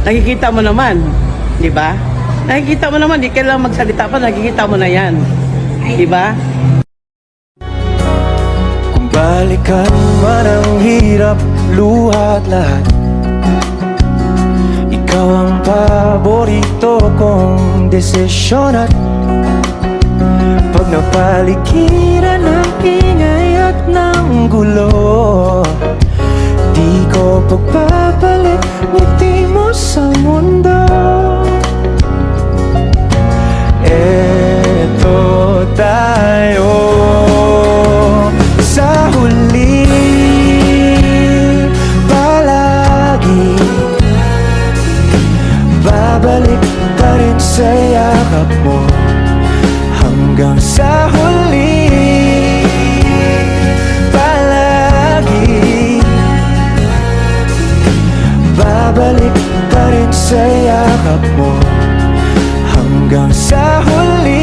Nakikita mo naman, di ba? Nakikita mo naman, di kailangan magsalita pa, nakikita mo na yan. Di ba? Kung balikan man ang hirap, luha at lahat, ikaw ang paborito kong desisyon. At pag napaligiran ng ingay at ng gulo, di ko pagpapalit ngiti mo sa mundo. Eto tayo sa huli, palagi babalik pa rin sa yakap mo. Hanggang sa huli, palagi babalik pa rin sa yakap mo. Hanggang sa huli.